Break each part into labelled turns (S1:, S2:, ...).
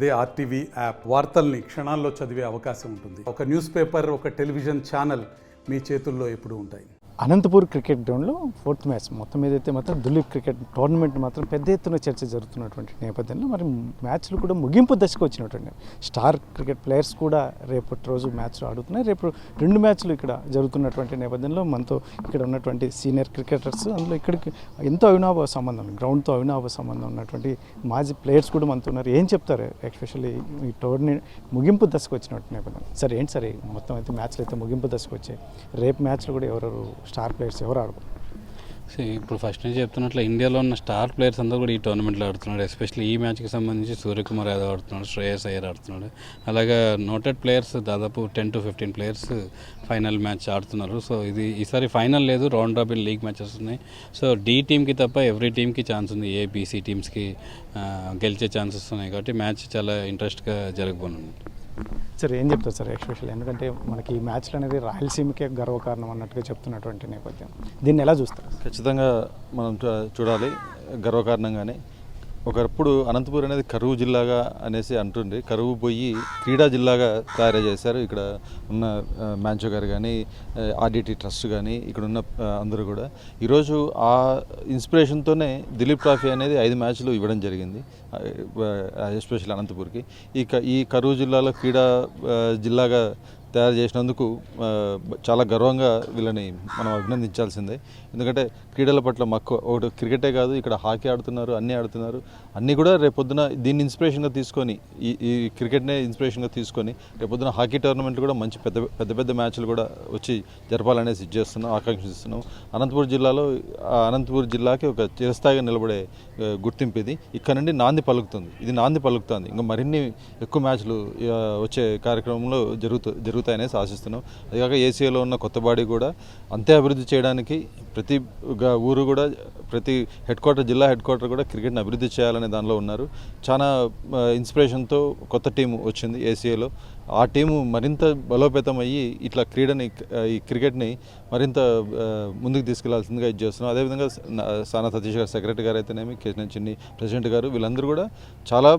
S1: అదే RTV app వార్తల్ని క్షణాల్లో చదివే అవకాశం ఉంటుంది. ఒక న్యూస్ పేపర్, ఒక టెలివిజన్ ఛానల్ మీ చేతుల్లో ఎప్పుడూ ఉంటాయి.
S2: అనంతపూర్ క్రికెట్ గ్రౌండ్లో 4th మ్యాచ్ మొత్తం ఏదైతే మాత్రం దులీప్ క్రికెట్ టోర్నమెంట్ మాత్రం పెద్ద ఎత్తున చర్చ జరుగుతున్నటువంటి నేపథ్యంలో మరి మ్యాచ్లు కూడా ముగింపు దశకు వచ్చినటువంటి స్టార్ క్రికెట్ ప్లేయర్స్ కూడా రేపటి రోజు మ్యాచ్లు ఆడుతున్నాయి. రేపు 2 మ్యాచ్లు ఇక్కడ జరుగుతున్నటువంటి నేపథ్యంలో మనతో ఇక్కడ ఉన్నటువంటి సీనియర్ క్రికెటర్స్, అందులో ఇక్కడికి ఎంతో అవినాభావ సంబంధం, గ్రౌండ్తో అవినాభావ సంబంధం ఉన్నటువంటి మాజీ ప్లేయర్స్ కూడా మనతో ఉన్నారు. ఏం చెప్తారు ఎస్పెషల్లీ ఈ టోర్నీ ముగింపు దశకు వచ్చినటువంటి నేపథ్యం? సరే ఏంటి సరే మొత్తం అయితే మ్యాచ్లు అయితే ముగింపు దశకు వచ్చాయి. రేపు మ్యాచ్లు కూడా ఎవరెవరు స్టార్ ప్లేయర్స్ ఎవరు ఆడుకో?
S3: ఇప్పుడు ఫస్ట్ నుంచి చెప్తున్నట్లు ఇండియాలో ఉన్న స్టార్ ప్లేయర్స్ అందరూ కూడా ఈ టోర్నమెంట్లో ఆడుతున్నాడు. ఎస్పెషల్లీ ఈ మ్యాచ్కి సంబంధించి సూర్యకుమార్ యాదవ్ ఆడుతున్నాడు, శ్రేయస్ అయ్యర్ ఆడుతున్నాడు. అలాగే నోటెడ్ ప్లేయర్స్ దాదాపు 10 to 15 ప్లేయర్స్ ఫైనల్ మ్యాచ్ ఆడుతున్నారు. సో ఈసారి ఫైనల్ లేదు, రౌండ్ రాబిన్ లీగ్ మ్యాచెస్ ఉన్నాయి. సో డి టీమ్కి తప్ప ఎవ్రీ టీమ్కి ఛాన్స్ ఉంది. ఏబీసీ టీమ్స్కి గెలిచే ఛాన్సెస్ ఉన్నాయి. కాబట్టి మ్యాచ్ చాలా ఇంట్రెస్ట్గా జరగబోనుంది.
S2: సరే ఏం చెప్తారు సార్ ఎస్పెషల్? ఎందుకంటే మనకి ఈ మ్యాచ్లు అనేది రాయలసీమకే గర్వకారణం అన్నట్టుగా చెప్తున్నటువంటి నేపథ్యం, దీన్ని ఎలా చూస్తారు?
S4: ఖచ్చితంగా మనం చూడాలి గర్వకారణంగానే. ఒకప్పుడు అనంతపూర్ అనేది కరువు జిల్లాగా అనేసి అంటుండే, కరువు పోయి క్రీడా జిల్లాగా తయారు చేశారు. ఇక్కడ ఉన్న మ్యాంచో గారు కానీ, ఆర్డిటీ ట్రస్ట్ కానీ, ఇక్కడ ఉన్న అందరూ కూడా ఈరోజు ఆ ఇన్స్పిరేషన్తోనే దిలీప్ ట్రోఫీ అనేది 5 మ్యాచ్లు ఇవ్వడం జరిగింది, ఎస్పెషల్ అనంతపూర్కి. ఈ కరువు జిల్లాలో క్రీడా జిల్లాగా తయారు చేసినందుకు చాలా గర్వంగా వీళ్ళని మనం అభినందించాల్సిందే. ఎందుకంటే క్రీడల పట్ల మక్కువ, ఒకటి క్రికెటే కాదు, ఇక్కడ హాకీ ఆడుతున్నారు, అన్నీ కూడా రేపొద్దున దీన్ని ఇన్స్పిరేషన్గా తీసుకొని, ఈ క్రికెట్నే ఇన్స్పిరేషన్గా తీసుకొని రేపొద్దున హాకీ టోర్నమెంట్ కూడా మంచి పెద్ద మ్యాచ్లు కూడా వచ్చి జరపాలనేసి ఆకాంక్షిస్తున్నాం. అనంతపూర్ జిల్లాకి ఒక చిరస్థాయిగా నిలబడే గుర్తింపు ఇది. ఇక్కడ నుండి నాంది పలుకుతుంది. ఇంకా మరిన్ని ఎక్కువ మ్యాచ్లు వచ్చే కార్యక్రమంలో జరుగుతాయనేసి ఆశిస్తున్నాం. అదికాక ఏసీఏలో ఉన్న కొత్త బాడీ కూడా అంతే అభివృద్ధి చేయడానికి ప్రతి ఊరు కూడా, ప్రతి జిల్లా హెడ్ క్వార్టర్ కూడా క్రికెట్ని అభివృద్ధి చేయాలనే దానిలో ఉన్నారు. చాలా ఇన్స్పిరేషన్తో కొత్త టీం వచ్చింది ఏసీఏలో. ఆ టీము మరింత బలోపేతం అయ్యి ఇట్లా ఈ క్రికెట్ని మరింత ముందుకు తీసుకెళ్లాల్సిందిగా చేస్తున్నాం. అదేవిధంగా సానా సతీష్ గారు సెక్రటరీ గారు అయితేనేమి, కేశినేని చిన్ని ప్రెసిడెంట్ గారు, వీళ్ళందరూ కూడా చాలా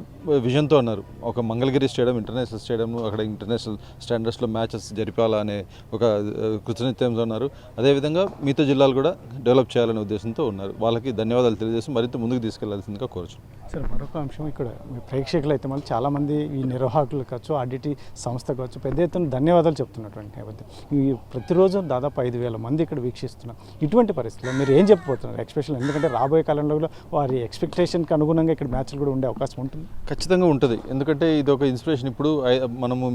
S4: విజన్తో ఉన్నారు. ఒక మంగళగిరి స్టేడియం, ఇంటర్నేషనల్ స్టేడియం, అక్కడ ఇంటర్నేషనల్ స్టాండర్డ్స్లో మ్యాచెస్ జరిపాలనే ఒక కృతనిశ్చయంతో ఉన్నారు. అదేవిధంగా మిగతా జిల్లాలు కూడా డెవలప్ చేయాలనే ఉద్దేశంతో ఉన్నారు. వాళ్ళకి ధన్యవాదాలు తెలియజేసి మరింత ముందుకు తీసుకెళ్లాల్సిందిగా కోరుచున్నాం.
S2: సరే మరొక అంశం, ఇక్కడ ప్రేక్షకులు అయితే మళ్ళీ చాలామంది ఈ నిర్వాహకులు కావచ్చు, ఆర్డిటీ సంస్థ కావచ్చు, పెద్ద ఎత్తున ధన్యవాదాలు చెప్తున్నటువంటి నేపథ్యం. ఈ ప్రతిరోజు దాదాపు 5,000 మంది ఇక్కడ వీక్షిస్తున్నారు. ఇటువంటి పరిస్థితుల్లో మీరు ఏం చెప్పబోతున్నారు ఎస్పెషల్? ఎందుకంటే రాబోయే కాలంలో వారి ఎక్స్పెక్టేషన్కి అనుగుణంగా ఇక్కడ మ్యాచ్లు కూడా ఉండే అవకాశం ఉంటుంది.
S4: ఖచ్చితంగా ఉంటుంది. ఎందుకంటే ఇది ఒక ఇన్స్పిరేషన్. ఇప్పుడు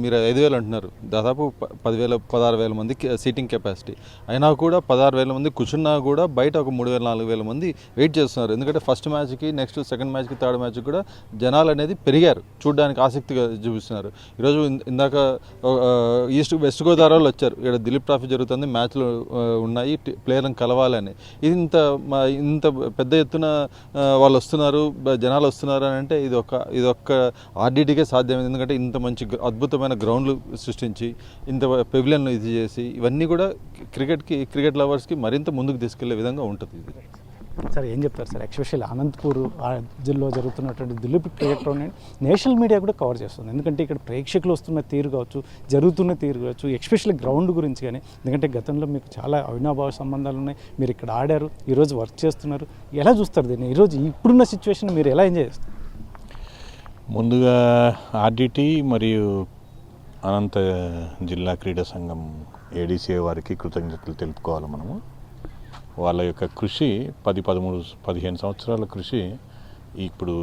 S4: మీరు 5,000 అంటున్నారు, దాదాపు 16,000 మంది సీటింగ్ కెపాసిటీ అయినా కూడా 16,000 మంది కూర్చున్నా కూడా బయట ఒక 3,000-4,000 మంది వెయిట్ చేస్తున్నారు. ఎందుకంటే ఫస్ట్ మ్యాచ్కి, నెక్స్ట్ సెకండ్ మ్యాచ్కి, థర్డ్ మ్యాచ్కి కూడా జనాలు అనేది పెరిగారు, చూడడానికి ఆసక్తిగా చూపిస్తున్నారు. ఈరోజు ఇందాక వెస్ట్ గోదావరిలో వచ్చారు, ఇక్కడ దిలీప్ ట్రోఫీ జరుగుతుంది, మ్యాచ్లు ఉన్నాయి, ప్లేయర్లను కలవాలని. ఇది ఇంత పెద్ద ఎత్తున వాళ్ళు వస్తున్నారు, జనాలు వస్తున్నారు అని అంటే ఇది ఒక్క ఆర్డిటీకే సాధ్యమైంది. ఎందుకంటే ఇంత మంచి అద్భుతమైన గ్రౌండ్లు సృష్టించి, ఇంత పెవిలియన్లు ఇది చేసి, ఇవన్నీ కూడా క్రికెట్ లవర్స్కి మరింత ముందుకు తీసుకెళ్లే విధంగా ఉంటుంది ఇది.
S2: సరే ఏం చెప్తారు సార్ ఎస్పెషల్ అనంతపూర్ జిల్లాలో జరుగుతున్నటువంటి Dilip cricket tournament national media కూడా కవర్ చేస్తుంది? ఎందుకంటే ఇక్కడ ప్రేక్షకులు వస్తున్న తీరు కావచ్చు, జరుగుతున్న తీరు కావచ్చు, ఎస్పెషల్లీ గ్రౌండ్ గురించి కానీ. ఎందుకంటే గతంలో మీకు చాలా అవినాభావ సంబంధాలు ఉన్నాయి, మీరు ఇక్కడ ఆడారు, ఈరోజు వర్క్ చేస్తున్నారు. ఎలా చూస్తారు దీన్ని? ఈరోజు ఇప్పుడున్న సిచ్యువేషన్ మీరు ఎలా ఎంజాయ్ చేస్తారు?
S5: ముందుగా ఆర్డిటీ మరియు అనంత జిల్లా క్రీడా సంఘం ఏడీసీఏ వారికి కృతజ్ఞతలు తెలుపుకోవాలి మనము. వాళ్ళ యొక్క కృషి 10-13-15 సంవత్సరాల కృషి ఇప్పుడు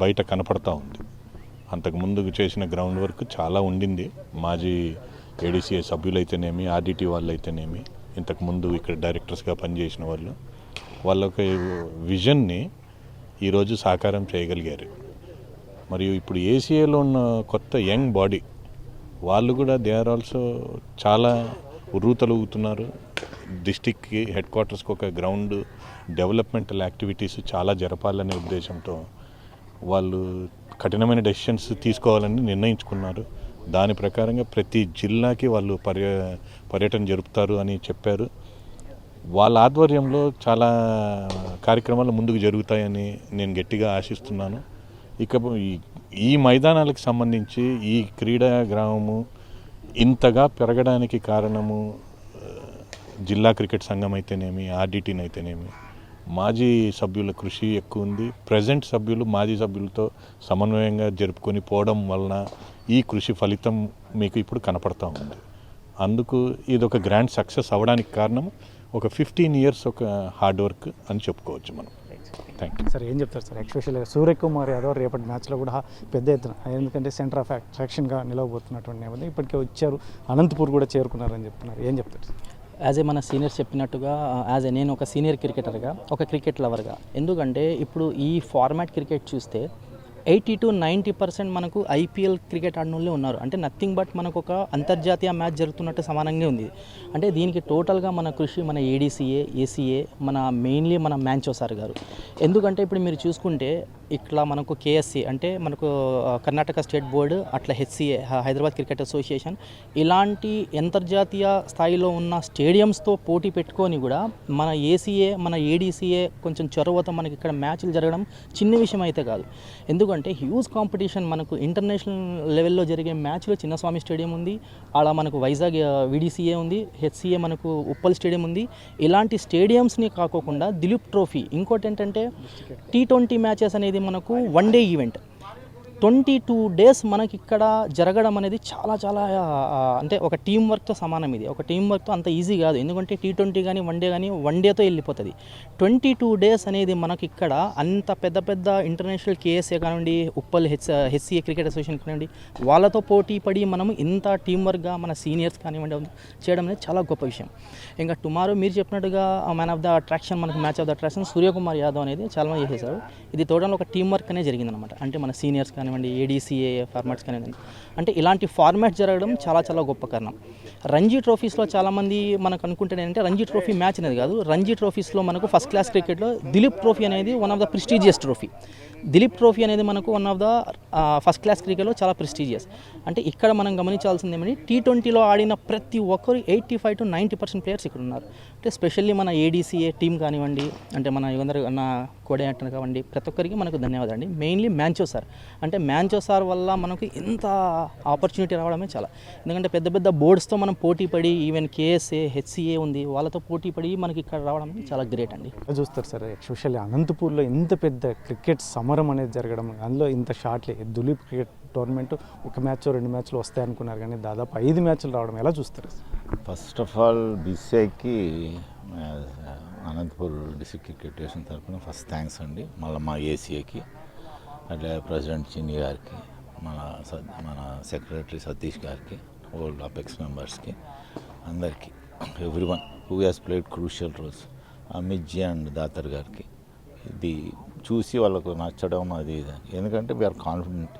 S5: బయట కనపడతా ఉంది. అంతకు ముందుకు చేసిన గ్రౌండ్ వర్క్ చాలా ఉండింది. మాజీ ఏడీసీఏ సభ్యులైతేనేమి, ఆర్డిటీ వాళ్ళు అయితేనేమి, ఇంతకుముందు ఇక్కడ డైరెక్టర్స్గా పనిచేసిన వాళ్ళ యొక్క విజన్ని ఈరోజు సాకారం చేయగలిగారు. మరియు ఇప్పుడు ఏసీఏలో ఉన్న కొత్త యంగ్ బాడీ వాళ్ళు కూడా దే ఆర్ ఆల్సో చాలా ఉర్రూతలూగుతున్నారు. డిస్టిక్కి హెడ్ క్వార్టర్స్కి ఒక గ్రౌండ్ డెవలప్మెంటల్ యాక్టివిటీస్ చాలా జరపాలనే ఉద్దేశంతో వాళ్ళు కఠినమైన డెసిషన్స్ తీసుకోవాలని నిర్ణయించుకున్నారు. దాని ప్రకారంగా ప్రతి జిల్లాకి వాళ్ళు పర్యటన జరుపుతారు అని చెప్పారు. వాళ్ళ ఆధ్వర్యంలో చాలా కార్యక్రమాలు ముందుకు జరుగుతాయని నేను గట్టిగా ఆశిస్తున్నాను. ఇక ఈ మైదానాలకు సంబంధించి ఈ క్రీడా గ్రామము ఇంతగా పెరగడానికి కారణము జిల్లా క్రికెట్ సంఘం అయితేనేమి, ఆర్డిటీని అయితేనేమి, మాజీ సభ్యుల కృషి ఎక్కువ ఉంది. ప్రజెంట్ సభ్యులు మాజీ సభ్యులతో సమన్వయంగా జరుపుకొని పోవడం వలన ఈ కృషి ఫలితం మీకు ఇప్పుడు కనపడతా ఉంది. అందుకు ఇది ఒక గ్రాండ్ సక్సెస్ అవ్వడానికి కారణం ఒక 15 years ఒక హార్డ్ వర్క్ అని చెప్పుకోవచ్చు మనం. Thank you.
S2: సార్ ఏం చెప్తారు సార్? ఎక్స్పెషల్గా సూర్యకుమార్ యాదవ్ రేపటి మ్యాచ్లో కూడా పెద్ద ఎత్తున, ఎందుకంటే సెంటర్ ఆఫ్ అట్రాక్షన్గా నిలవబోతున్నటువంటి నేపథ్యం ఇప్పటికే వచ్చారు, అనంతపూర్ కూడా చేరుకున్నారని చెప్తున్నారు. ఏం చెప్తారు సార్?
S6: యాజ్ ఏ మన సీనియర్స్ చెప్పినట్టుగా నేను ఒక సీనియర్ క్రికెటర్గా, ఒక క్రికెట్ లవర్గా, ఎందుకంటే ఇప్పుడు ఈ ఫార్మాట్ క్రికెట్ చూస్తే 80 to 90% మనకు ఐపీఎల్ క్రికెట్ ఆడిన వాళ్ళే ఉన్నారు. అంటే నథింగ్ బట్ మనకు ఒక అంతర్జాతీయ మ్యాచ్ జరుగుతున్నట్టు సమానంగా ఉంది. అంటే దీనికి టోటల్గా మన కృషి మన ఏడీసీఏ, ఏసీఏ, మన మెయిన్లీ మన మ్యాంచో సార్ గారు. ఎందుకంటే ఇప్పుడు మీరు చూసుకుంటే ఇట్లా మనకు కేఎస్సి అంటే మనకు కర్ణాటక స్టేట్ బోర్డు, అట్లా హెచ్సిఏ హైదరాబాద్ క్రికెట్ అసోసియేషన్, ఇలాంటి అంతర్జాతీయ స్థాయిలో ఉన్న స్టేడియంస్తో పోటీ పెట్టుకొని కూడా మన ఏసీఏ, మన ఏడీసీఏ కొంచెం చొరవతో మనకి ఇక్కడ మ్యాచ్లు జరగడం చిన్న విషయం అయితే కాదు. ఎందుకంటే హ్యూజ్ కాంపిటీషన్, మనకు ఇంటర్నేషనల్ లెవెల్లో జరిగే మ్యాచ్లు చిన్నస్వామి స్టేడియం ఉంది, అలా మనకు వైజాగ్ విడిసిఏ ఉంది, హెచ్సిఏ మనకు ఉప్పల్ స్టేడియం ఉంది. ఇలాంటి స్టేడియంస్ని కాకోకుండా దిలీప్ ట్రోఫీ, ఇంకోటి ఏంటంటే T20 మ్యాచెస్ అనేది మనకు 1 day ఈవెంట్. 22 days మనకి ఇక్కడ జరగడం అనేది చాలా చాలా అంటే ఒక టీం వర్క్తో సమానం. ఇది ఒక టీం వర్క్తో అంత ఈజీ కాదు, ఎందుకంటే T20 కానీ 1 day కానీ 1 dayతో వెళ్ళిపోతుంది. 22 days అనేది మనకి ఇక్కడ అంత పెద్ద పెద్ద ఇంటర్నేషనల్ కేఎస్ఏ కానివ్వండి, ఉప్పల్ హెచ్సిఏ క్రికెట్ అసోసియేషన్ కానివ్వండి, వాళ్ళతో పోటీ పడి మనం ఇంత టీం వర్క్గా మన సీనియర్స్ కానివ్వండి చేయడం అనేది చాలా గొప్ప విషయం. ఇంకా టుమారో మీరు చెప్పినట్టుగా మ్యాన్ ఆఫ్ ద అట్రాక్షన్, మనకు match of the attraction Suryakumar Yadav అనేది చాలా మంది చేసేశారు. ఇది టోటల్ ఒక టీం వర్క్ అనేది జరిగిందనమాట. అంటే మన సీనియర్స్ కానివ్వండి, ఏడీసీఏ ఫార్మాట్స్ కానివ్వండి, అంటే ఇలాంటి ఫార్మాట్ జరగడం చాలా చాలా గొప్ప కారణం. రంజీ ట్రోఫీస్లో చాలామంది మనకు అనుకుంటే ఏంటంటే రంజీ ట్రోఫీ మ్యాచ్ అనేది కాదు, రంజీ ట్రోఫీస్లో మనకు ఫస్ట్ క్లాస్ క్రికెట్లో దిలీప్ ట్రోఫీ అనేది one of the prestigious trophy. Dilip trophy అనేది మనకు one of the first class క్రికెట్లో చాలా ప్రెస్టీజియస్. అంటే ఇక్కడ మనం గమనించాల్సింది ఏమని, T20లో ఆడిన ప్రతి ఒక్కరు 85 to 90% ప్లేయర్స్ ఇక్కడ ఉన్నారు. అంటే స్పెషల్లీ మన ఏడీసీఏ టీం కానివ్వండి, అంటే మన యువందర్ అన్న కోఆర్డినేటర్ కానివ్వండి, ప్రతి ఒక్కరికి మనకు ధన్యవాదాలు అండి. మెయిన్లీ మ్యాంచో సార్, అంటే మ్యాంచో సార్ వల్ల మనకు ఇంత ఆపర్చునిటీ రావడమే చాలా. ఎందుకంటే పెద్ద పెద్ద బోర్డ్స్తో మనం పోటీ పడి, ఈవెన్ కేఎస్ఏ, హెచ్సిఏ ఉంది, వాళ్ళతో పోటీ పడి మనకి ఇక్కడ రావడం చాలా గ్రేట్ అండి.
S2: చూస్తారు సార్, ఎస్పెషల్లీ అనంతపూర్లో ఇంత పెద్ద క్రికెట్ సమరం అనేది జరగడం, అందులో ఇంత షార్ట్లీ దులీప్ క్రికెట్ టోర్నమెంట్ ఒక మ్యాచ్ 2 మ్యాచ్లు వస్తాయి అనుకున్నారు, కానీ దాదాపు 5 మ్యాచ్లు రావడం ఎలా చూస్తారు?
S7: ఫస్ట్ ఆఫ్ ఆల్ బీసీఐకి అనంతపూర్ డిస్ట్రిక్ట్ క్రికెట్ అసోసియేషన్ తరఫున ఫస్ట్ థ్యాంక్స్ అండి. మళ్ళీ మా ఏసీఏకి, అట్లా ప్రెసిడెంట్ చిన్ని గారికి, మన సెక్రటరీ సతీష్ గారికి, హోల్ అపెక్స్ మెంబర్స్కి, అందరికీ, everyone who has played crucial roles, Amit ji and Datar గారికి. ఇది చూసి వాళ్ళకు నచ్చడం అది ఇది, ఎందుకంటే వీఆర్ కాన్ఫిడెంట్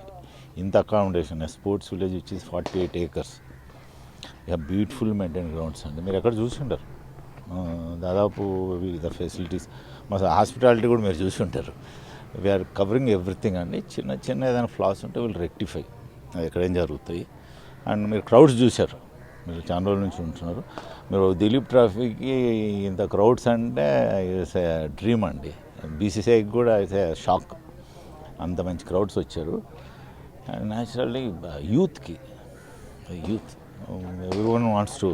S7: ఇంత accommodation sports village which is 48 acres, beautiful maintain grounds అండి. మీరు ఎక్కడ చూసి ఉంటారు, దాదాపు వివిధ ఫెసిలిటీస్, మా హాస్పిటాలిటీ కూడా మీరు చూసి ఉంటారు. వీఆర్ కవరింగ్ ఎవ్రీథింగ్ అండి. చిన్న చిన్న ఏదైనా ఫ్లాస్ ఉంటే వీళ్ళు రెక్టిఫై, అది ఎక్కడేం జరుగుతాయి. అండ్ మీరు క్రౌడ్స్ చూశారు, మీరు చాలా రోజుల నుంచి ఉంటున్నారు. మీరు దిలీప్ ట్రాఫీకి ఇంత క్రౌడ్స్ అంటే ఇట్స్ ఏ డ్రీమ్ అండి. బీసీసీఐకి కూడా ఇట్స్ ఏ షాక్, అంత మంచి క్రౌడ్స్ వచ్చారు. And naturally youth everyone wants to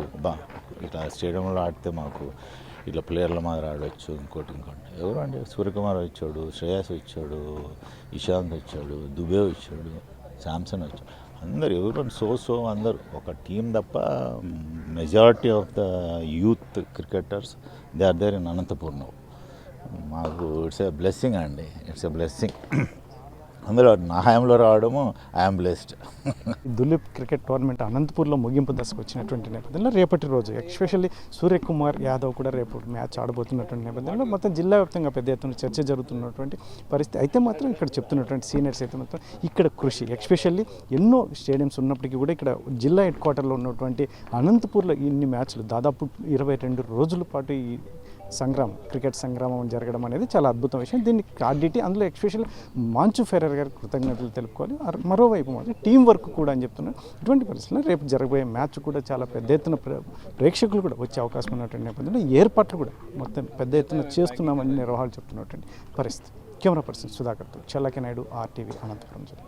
S7: ఇట్లా స్టేడియంలో ఆడితే మాకు ఇట్లా ప్లేయర్ల మాదిరి ఆడవచ్చు, ఇంకోటి ఎవరు అంటే సూర్యకుమార్ వచ్చాడు, శ్రేయస్ వచ్చాడు, ఇషాంత్ వచ్చాడు, దుబే వచ్చాడు, శాంసన్ వచ్చాడు, అందరు ఎవరు సో అందరు ఒక టీం తప్ప majority of the youth cricketers they are there in Anantapur now. మాకు ఇట్స్ ఏ బ్లెస్సింగ్ అండి, ఇట్స్ ఏ బ్లెస్సింగ్. అందులో నా హయాంలో రావడము I'm blessed.
S2: Duleep cricket tournament అనంతపూర్లో ముగింపు దశకు వచ్చినటువంటి నేపథ్యంలో రేపటి రోజు ఎస్పెషల్లీ సూర్యకుమార్ యాదవ్ కూడా రేపు మ్యాచ్ ఆడబోతున్నటువంటి నేపథ్యంలో మొత్తం జిల్లా వ్యాప్తంగా పెద్ద ఎత్తున చర్చ జరుగుతున్నటువంటి పరిస్థితి అయితే మాత్రం ఇక్కడ చెప్తున్నటువంటి సీనియర్స్ అయితే మాత్రం ఇక్కడ కృషి ఎస్పెషల్లీ ఎన్నో స్టేడియంస్ ఉన్నప్పటికీ కూడా ఇక్కడ జిల్లా హెడ్ క్వార్టర్లో ఉన్నటువంటి అనంతపూర్లో ఇన్ని మ్యాచ్లు దాదాపు 22 రోజుల పాటు ఈ క్రికెట్ సంగ్రామం జరగడం అనేది చాలా అద్భుతం విషయం. దీన్ని ఆర్డిటీ, అందులో ఎస్పెషల్ మాంచు ఫెరర్ గారికి కృతజ్ఞతలు తెలుపుకోవాలి. మరోవైపు మాత్రం టీం వర్క్ కూడా అని చెప్తున్నారు. ఇటువంటి పరిస్థితుల్లో రేపు జరగబోయే మ్యాచ్ కూడా చాలా పెద్ద ఎత్తున ప్రేక్షకులు కూడా వచ్చే అవకాశం ఉన్నటువంటి నేపథ్యంలో ఏర్పాట్లు కూడా మొత్తం పెద్ద ఎత్తున చేస్తున్నామని నిర్వాహాలు చెప్తున్నటువంటి పరిస్థితి. కెమెరా పర్సన్ సుధాకర్తో చల్లకి నాయుడు RTV అనంతపురం జిల్లా.